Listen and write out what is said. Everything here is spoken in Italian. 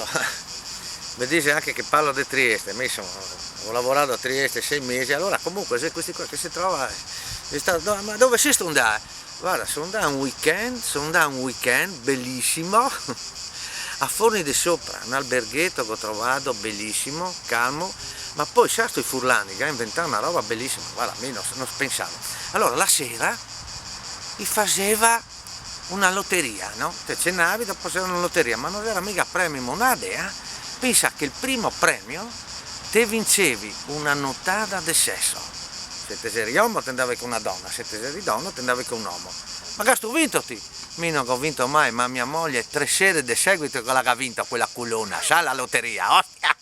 adesso mi dice anche che parlo di Trieste, ho lavorato a Trieste 6 mesi, allora comunque se questi qua che si trova, ma dove si sta andando? Guarda, sono andato un weekend bellissimo a Forni di Sopra, un alberghetto che ho trovato bellissimo, calmo, ma poi certo i furlani che ha inventato una roba bellissima, guarda, io non pensavo. Allora la sera mi faceva una lotteria, no? Te cenavi, dopo c'era una lotteria, ma non era mica premio monade, eh? Pensa che il primo premio te vincevi una nottata di sesso. Se te sei uomo te andavi con una donna, se te sei donna te andavi con un uomo. Ma che ho vinto ti? Io non ho vinto mai, ma mia moglie 3 sere di seguito che l'ha vinto quella culona, sa la lotteria, ostia!